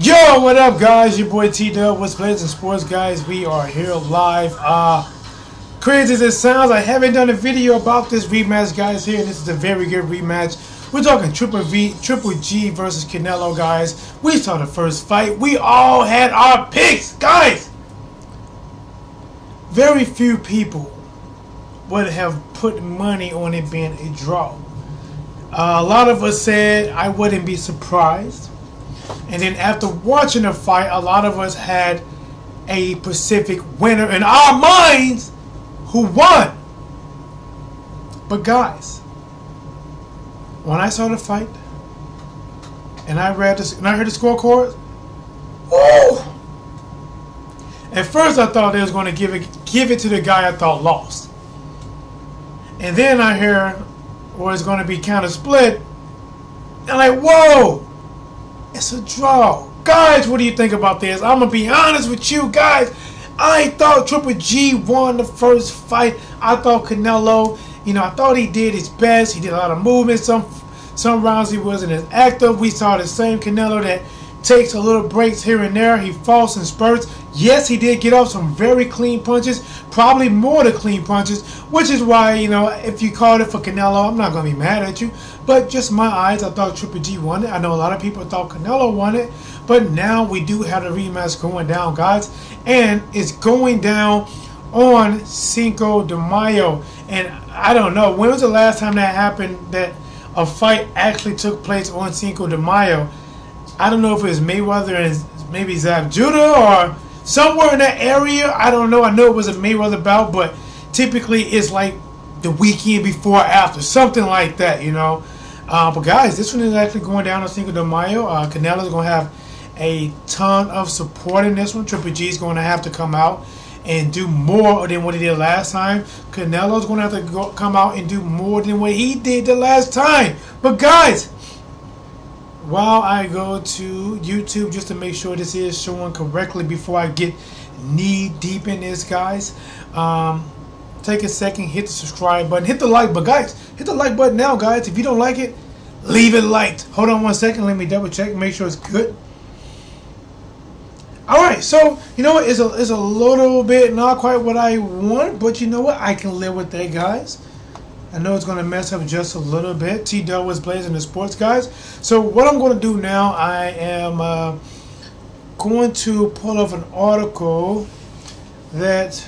Yo, what up, guys? Your boy T-Dub, what's Players and Sports, guys. We are here live. Crazy as it sounds, I haven't done a video about this rematch, guys. Here, this is a very good rematch. We're talking Triple G versus Canelo, guys. We saw the first fight. We all had our picks, guys. Very few people would have put money on it being a draw. A lot of us said I wouldn't be surprised. And then after watching the fight, a lot of us had a Pacific winner in our minds who won. But guys, when I saw the fight and I read this and I heard the scorecard, woo! At first I thought they was going to give it to the guy I thought lost. And then I hear it's going to be kind of split. And like, whoa! It's a draw. Guys, what do you think about this? I'm going to be honest with you guys. I thought Triple G won the first fight. I thought Canelo, I thought he did his best. He did a lot of movement. Some rounds he wasn't as active. We saw the same Canelo that takes a little breaks here and there. He falls in spurts. Yes, he did get off some very clean punches. Probably more than clean punches. Which is why, if you called it for Canelo, I'm not going to be mad at you. But just my eyes, I thought Triple G won it. I know a lot of people thought Canelo won it. But now we do have the rematch going down, guys. And it's going down on Cinco de Mayo. And I don't know, when was the last time that happened that a fight actually took place on Cinco de Mayo? I don't know if it was Mayweather and maybe Zab Judah or somewhere in that area. I don't know. I know it was a Mayweather bout, but typically it's like the weekend before or after. Something like that, But guys, this one is actually going down on Cinco de Mayo. Canelo's going to have a ton of support in this one. Triple G is going to have to come out and do more than what he did last time. Canelo's going to have to come out and do more than what he did the last time. But guys, while I go to YouTube just to make sure this is showing correctly before I get knee deep in this, guys, take a second, hit the subscribe button, hit the like button. Guys, hit the like button now, guys. If you don't like it, leave it liked. Hold on one second. Let me double check, make sure it's good. Alright, so, you know what? It's a little bit not quite what I want, but you know what? I can live with that, guys. I know it's going to mess up just a little bit. T-Dub was blazing the sports, guys. So what I'm going to do now, I am going to pull up an article that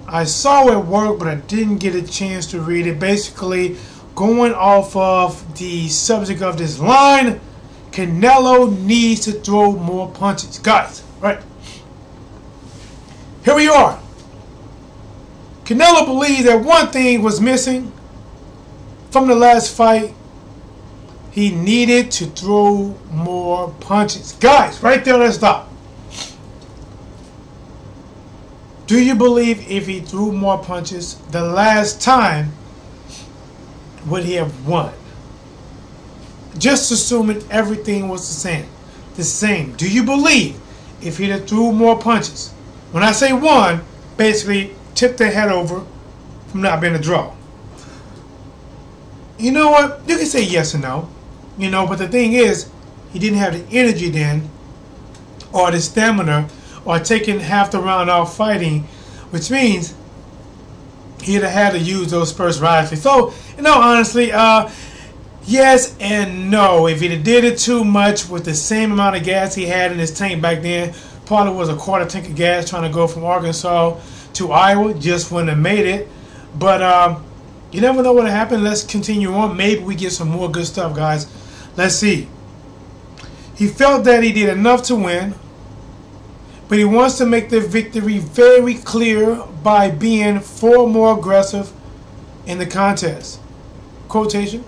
I saw at work, but I didn't get a chance to read it. Basically, going off of the subject of this line, Canelo needs to throw more punches. Guys, right. Here we are. Canelo believes that one thing was missing from the last fight. He needed to throw more punches. Guys, right there, let's stop. Do you believe if he threw more punches the last time, would he have won? Just assuming everything was the same. Do you believe if he'd have threw more punches? When I say won, basically tipped their head over from not being a draw. You know what? You can say yes or no. But the thing is, he didn't have the energy then, or the stamina, or taking half the round off fighting, which means he'd have had to use those spurts wisely. So, honestly, yes and no. If he did it too much with the same amount of gas he had in his tank back then, probably was a quarter tank of gas trying to go from Arkansas to Iowa, just wouldn't have made it. But you never know what happened. Let's continue on. Maybe we get some more good stuff, guys. Let's see. He felt that he did enough to win, but he wants to make the victory very clear by being far more aggressive in the contest. Quotation.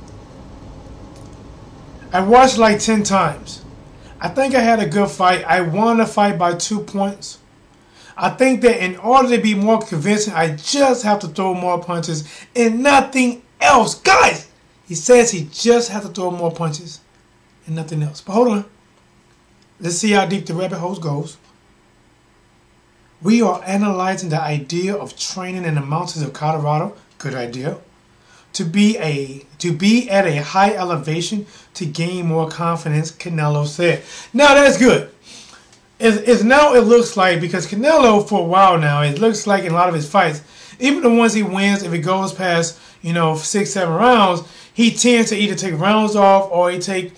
I watched like 10 times. I think I had a good fight. I won the fight by 2 points. I think that in order to be more convincing, I just have to throw more punches and nothing else. Guys, he says he just has to throw more punches and nothing else. But hold on. Let's see how deep the rabbit hole goes. We are analyzing the idea of training in the mountains of Colorado. Good idea. to be at a high elevation to gain more confidence, Canelo said. Now that's good. Now it looks like, because Canelo for a while now, it looks like in a lot of his fights, even the ones he wins, if it goes past 6, 7 rounds, he tends to either take rounds off or he take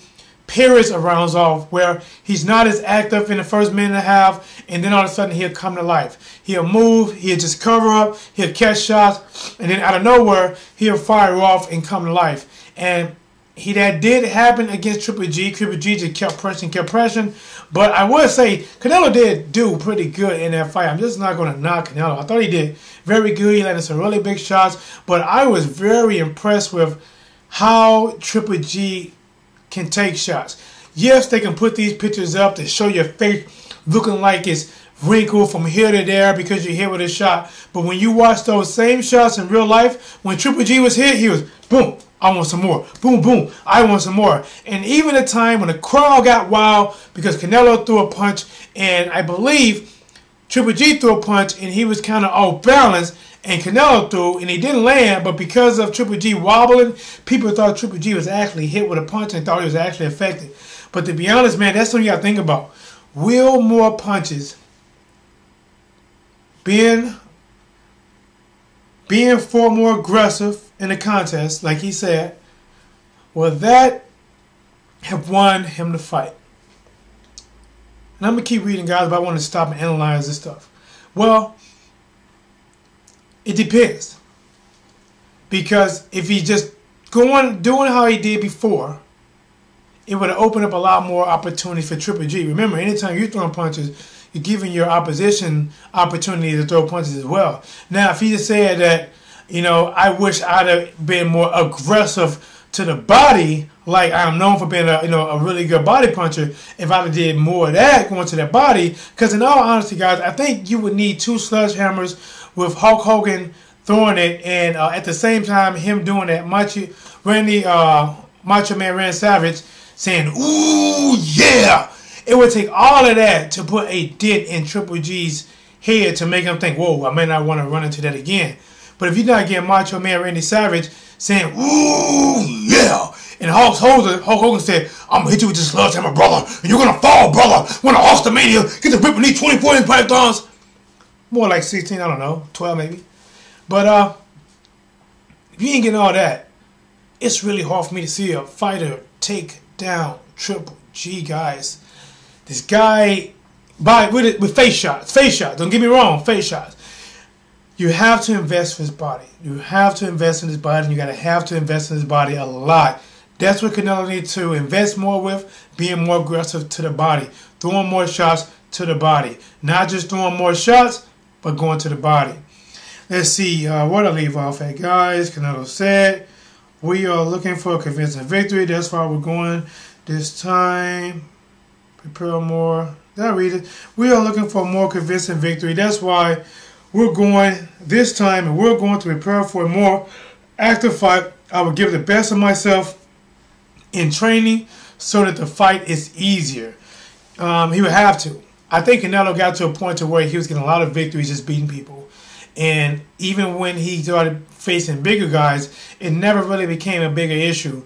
periods of rounds off where he's not as active in the first minute and a half, and then all of a sudden he'll come to life. He'll move, he'll just cover up, he'll catch shots, and then out of nowhere he'll fire off and come to life. And that did happen against Triple G. Triple G just kept pressing. But I would say Canelo did do pretty good in that fight. I'm just not going to knock Canelo. I thought he did very good. He landed some really big shots. But I was very impressed with how Triple G can take shots. Yes, they can put these pictures up to show your face looking like it's wrinkled from here to there because you're hit with a shot. But when you watch those same shots in real life, when Triple G was hit, he was boom, I want some more. Boom, boom, I want some more. And even a time when the crowd got wild because Canelo threw a punch, and I believe Triple G threw a punch and he was kind of off balance, and Canelo threw and he didn't land, but because of Triple G wobbling, people thought Triple G was actually hit with a punch and thought he was actually affected. But to be honest, man, that's something you got to think about. Will more punches being far more aggressive in the contest, like he said, will that have won him the fight? And I'm going to keep reading, guys, but I want to stop and analyze this stuff. Well, it depends. Because if he's just doing how he did before, it would have opened up a lot more opportunities for Triple G. Remember, anytime you're throwing punches, you're giving your opposition opportunity to throw punches as well. Now, if he just said that, I wish I'd have been more aggressive to the body, like I'm known for being a really good body puncher, if I'd have did more of that going to that body, because in all honesty, guys, I think you would need 2 sledgehammers with Hulk Hogan throwing it, and at the same time him doing that, Macho Man Randy Savage saying, "Ooh, yeah." It would take all of that to put a dent in Triple G's head to make him think, whoa, I may not want to run into that again. But if you're not getting Macho Man Randy Savage saying, "Ooh, yeah," and Hulk Hogan said, "I'm going to hit you with this sledgehammer, brother, and you're going to fall, brother. When I Hulkamania, get the rip and these 24-inch pythons." More like 16, I don't know, 12 maybe. But if you ain't getting all that, it's really hard for me to see a fighter take down Triple G, guys. This guy, with face shots. Don't get me wrong, face shots. You have to invest in his body. You have to invest in his body, and you have to invest in his body a lot. That's what Canelo needs to invest more with, being more aggressive to the body, throwing more shots to the body. Not just throwing more shots, but going to the body. Let's see, what I leave off at, guys. Canelo said, "We are looking for a convincing victory. That's why we're going this time. Prepare more." Did I read it? "We are looking for a more convincing victory. That's why we're going this time, and we're going to prepare for a more active fight. I will give the best of myself in training so that the fight is easier." He would have to. I think Canelo got to a point to where he was getting a lot of victories just beating people. And even when he started facing bigger guys, it never really became a bigger issue.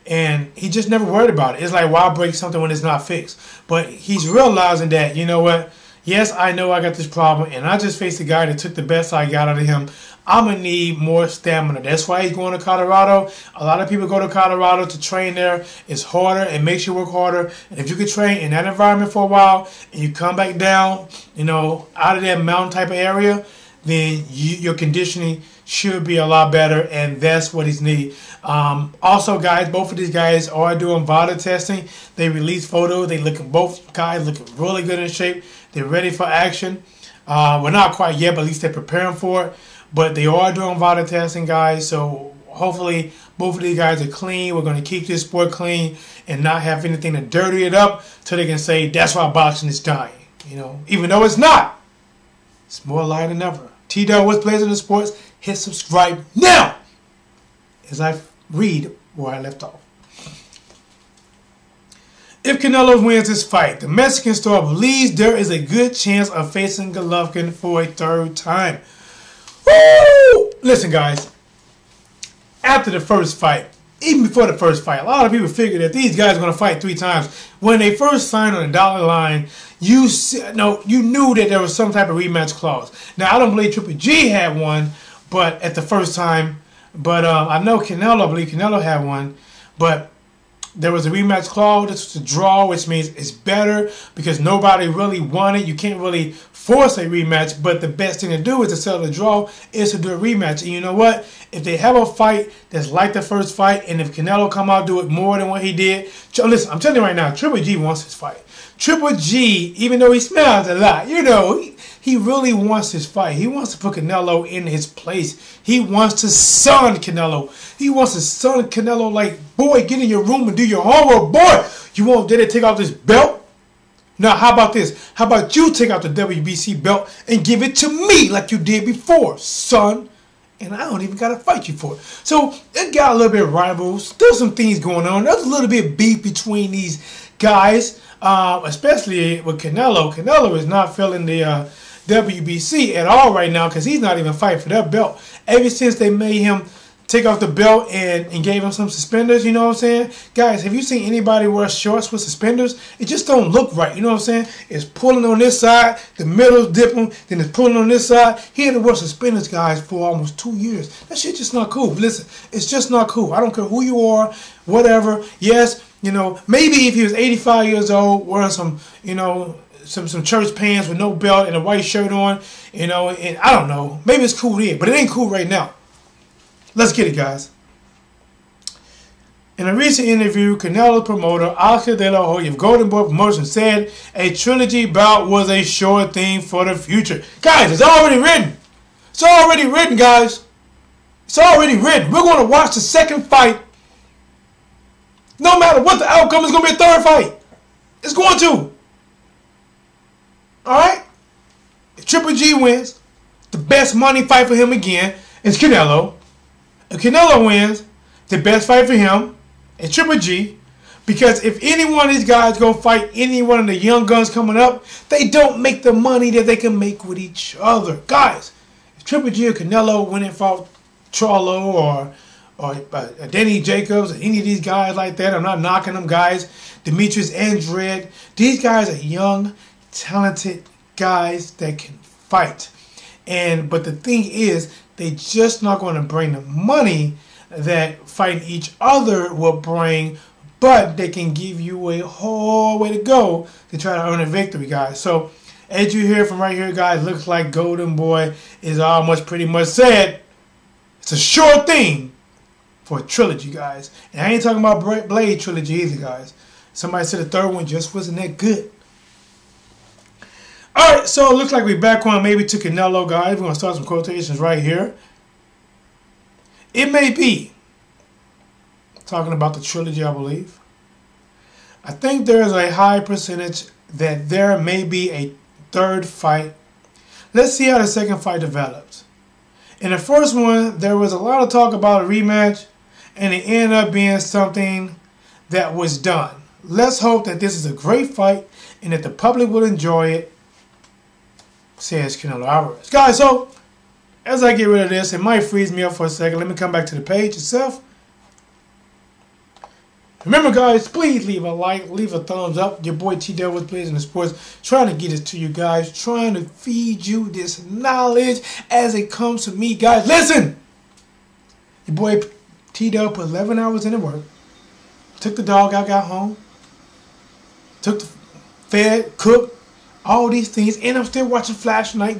And he just never worried about it. It's like, why break something when it's not fixed? But he's realizing that, you know what? Yes, I know I got this problem, and I just faced a guy that took the best I got out of him. I'm going to need more stamina. That's why he's going to Colorado. A lot of people go to Colorado to train there. It's harder. It makes you work harder. And if you could train in that environment for a while, and you come back down, out of that mountain type of area, then your conditioning should be a lot better, and that's what he's need. Also, guys, both of these guys are doing VADA testing. They release photos. Both guys looking really good in shape. They're ready for action. Well, not quite yet, but at least they're preparing for it. But they are doing VADA testing, guys. So hopefully both of these guys are clean. We're going to keep this sport clean and not have anything to dirty it up so they can say that's why boxing is dying. Even though it's not. It's more alive than ever. T-Dog, what's Blazing the Sports? Hit subscribe now as I read where I left off. If Canelo wins this fight, the Mexican star believes there is a good chance of facing Golovkin for a 3rd time. Woo! Listen, guys. after the first fight, even before the first fight, a lot of people figured that these guys are going to fight 3 times. When they first signed on the dollar line, you knew that there was some type of rematch clause. Now, I don't believe Triple G had one, but at the first time, but I know I believe Canelo had one, but there was a rematch clause. This was a draw, which means it's better because nobody really won it. You can't really force a rematch, but the best thing to do is to settle the draw, is to do a rematch. And you know what? If they have a fight that's like the first fight, and if Canelo come out do it more than what he did, listen, I'm telling you right now, Triple G wants his fight. Triple G, even though he smiles a lot, you know, he really wants his fight. He wants to put Canelo in his place. He wants to son Canelo. He wants to son Canelo like, boy, get in your room and do your homework. Boy, you won't dare to take off this belt? Now, how about this? How about you take out the WBC belt and give it to me like you did before, son? And I don't even got to fight you for it. So it got a little bit of rivals. Still some things going on. There's a little bit of beef between these guys, especially with Canelo. Canelo is not feeling the WBC at all right now because he's not even fighting for that belt. Ever since they made him take off the belt and gave him some suspenders, you know what I'm saying? Guys, have you seen anybody wear shorts with suspenders? It just don't look right, you know what I'm saying? It's pulling on this side, the middle's dipping, then it's pulling on this side. He had to wear suspenders, guys, for almost 2 years. That shit just not cool. Listen, it's just not cool. I don't care who you are, whatever. Yes, you know, maybe if he was 85 years old, wearing some, you know, some church pants with no belt and a white shirt on, you know, and I don't know. Maybe it's cool then, but it ain't cool right now. Let's get it, guys. In a recent interview, Canelo promoter Oscar De La Hoya of Golden Boy Promotions said a trilogy bout was a sure thing for the future. Guys, it's already written. It's already written, guys. It's already written. We're going to watch the second fight. No matter what the outcome, it's going to be a third fight. It's going to. Alright? If Triple G wins, the best money fight for him again is Canelo. If Canelo wins, the best fight for him is Triple G. Because if any one of these guys go fight any one of the young guns coming up, they don't make the money that they can make with each other. Guys, if Triple G or Canelo went and fought Charlo or Danny Jacobs or any of these guys like that, I'm not knocking them guys, Demetrius Andrade, these guys are young, talented guys that can fight. But the thing is, they just not going to bring the money that fighting each other will bring, but they can give you a whole way to go to try to earn a victory, guys. So, as you hear from right here, guys, looks like Golden Boy is almost pretty much said it's a sure thing for a trilogy, guys. And I ain't talking about Blade trilogy either, guys. Somebody said the third one just wasn't that good. Alright, so it looks like we're back on maybe to Canelo, guys. We're going to start some quotations right here. It may be, talking about the trilogy, I believe. I think there is a high percentage that there may be a third fight. Let's see how the second fight develops. In the first one, there was a lot of talk about a rematch, and it ended up being something that was done. Let's hope that this is a great fight and that the public will enjoy it, says Canelo Alvarez. Guys, so as I get rid of this, it might freeze me up for a second. Let me come back to the page itself. Remember, guys, please leave a like, leave a thumbs up. Your boy T-Dell with Plays in the Sports, trying to get it to you guys, trying to feed you this knowledge as it comes to me, guys. Listen! Your boy T-Dell put 11 hours in the work, took the dog out, got home, took the fed, cooked, all these things, and I'm still watching Flash tonight.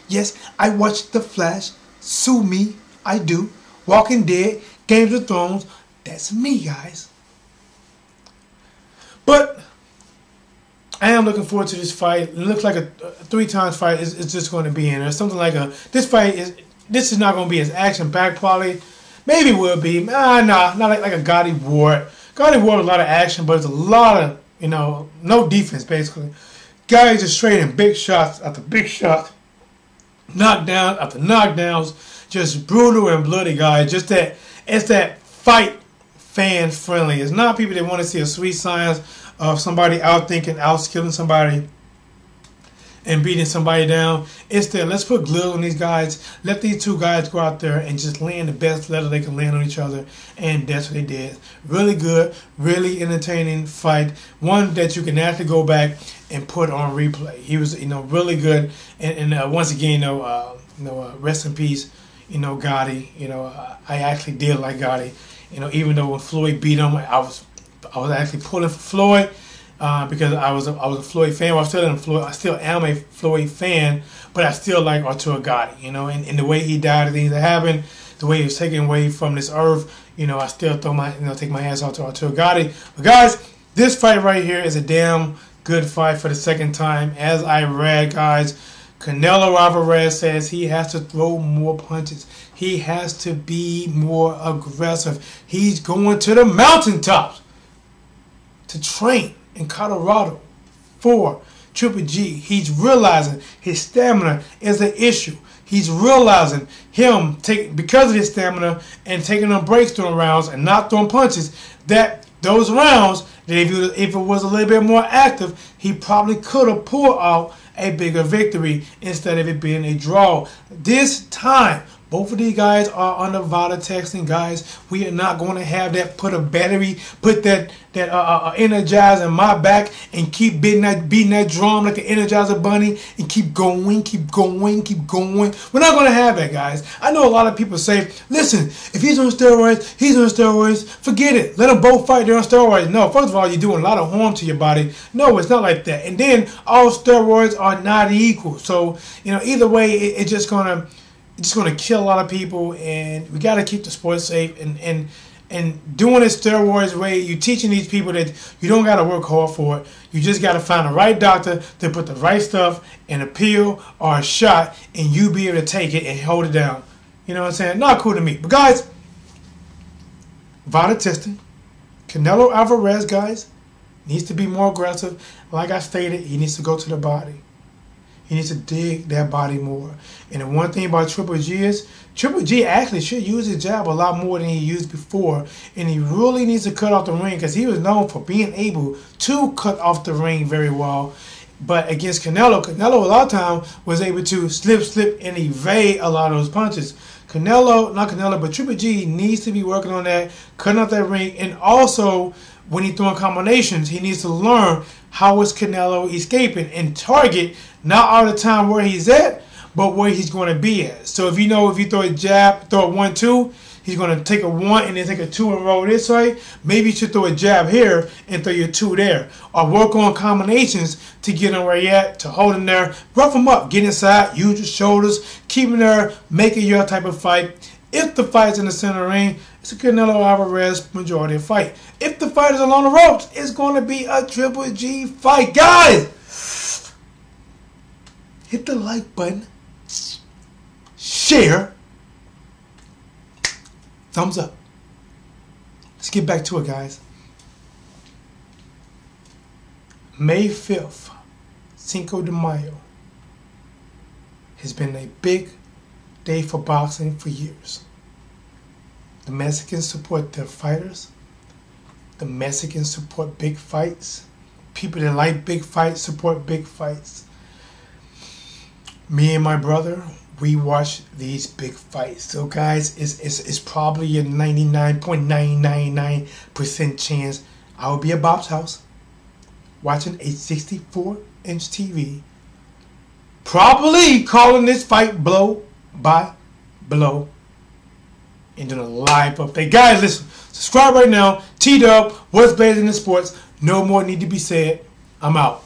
Yes, I watch The Flash. Sue me, I do. Walking Dead, Games of Thrones. That's me, guys. But I am looking forward to this fight. It looks like a 3 times fight is just going to be in there. Something like this is not going to be as action-packed probably. Maybe it will be. Nah, not like a Gotti Ward. Gotti Ward was a lot of action, but it's a lot of, no defense basically. Guys just straight in big shots after big shots, knockdown after knockdowns, just brutal and bloody, guys. Just that it's that fight fan friendly. It's not people that want to see a sweet science of somebody out thinking, out skilling somebody. and beating somebody down. Instead, let's put gloves on these guys. Let these two guys go out there and just land the best letter they can land on each other. And that's what they did. Really good, really entertaining fight. One that you can actually go back and put on replay. He was, really good. And once again, rest in peace, Gotti. I actually did like Gotti. Even though when Floyd beat him, I was actually pulling for Floyd. Because I was a Floyd fan. Well, I still am a Floyd fan, but I still like Arturo Gotti, and the way he died, the things that happened, the way he was taken away from this earth, I still take my hands off to Arturo Gotti. But guys, this fight right here is a damn good fight for the second time. As I read, guys, Canelo Alvarez says he has to throw more punches. He has to be more aggressive. He's going to the mountaintops to train in Colorado for Triple G. He's realizing his stamina is an issue. He's realizing because of his stamina and taking on breaks during rounds and not throwing punches, that those rounds, that if it was a little bit more active, he probably could have pulled out a bigger victory instead of it being a draw. This time, both of these guys are under VADA texting, guys. We are not going to have that put that energizer in my back and keep beating that drum like an Energizer bunny and keep going. We're not going to have that, guys. I know a lot of people say, listen, if he's on steroids, he's on steroids. Forget it. Let them both fight. They're on steroids. No, first of all, you're doing a lot of harm to your body. No, it's not like that. And then all steroids are not equal. So, either way, it's just going to kill a lot of people, and we got to keep the sport safe. And doing it steroids way, you teaching these people that you don't got to work hard for it. You just got to find the right doctor to put the right stuff in a pill or a shot, and you be able to take it and hold it down. You know what I'm saying? Not cool to me. But guys, VADA testing. Canelo Alvarez, guys, needs to be more aggressive. Like I stated, he needs to go to the body. He needs to dig that body more. And the one thing about Triple G is, Triple G actually should use his jab a lot more than he used before. And he really needs to cut off the ring, because he was known for being able to cut off the ring very well. But against Canelo a lot of time was able to slip, and evade a lot of those punches. But Triple G needs to be working on that, cutting off that ring. And also, when he's throwing combinations, he needs to learn how is Canelo escaping and target not all the time where he's at, but where he's going to be at. So if you throw a jab, throw a 1-2, he's going to take a 1 and then take a 2 and roll this way. Maybe you should throw a jab here and throw your 2 there. Or work on combinations to get him where you're at, to hold him there, rough him up, get inside, use your shoulders, keep him there, make it your type of fight. If the fight's in the center of the ring, it's a Canelo Alvarez majority fight. If the fight is along the ropes, it's going to be a Triple G fight. Guys, hit the like button, share, thumbs up. Let's get back to it, guys. May 5th, Cinco de Mayo, has been a big day for boxing for years. The Mexicans support their fighters. The Mexicans support big fights. People that like big fights support big fights. Me and my brother, we watch these big fights. So guys, it's probably a 99.999% chance I will be at Bob's house watching a 64-inch TV, probably calling this fight blow by blow, and doing a live update. Guys, listen, subscribe right now. T-Dub, what's better than the sports? No more need to be said. I'm out.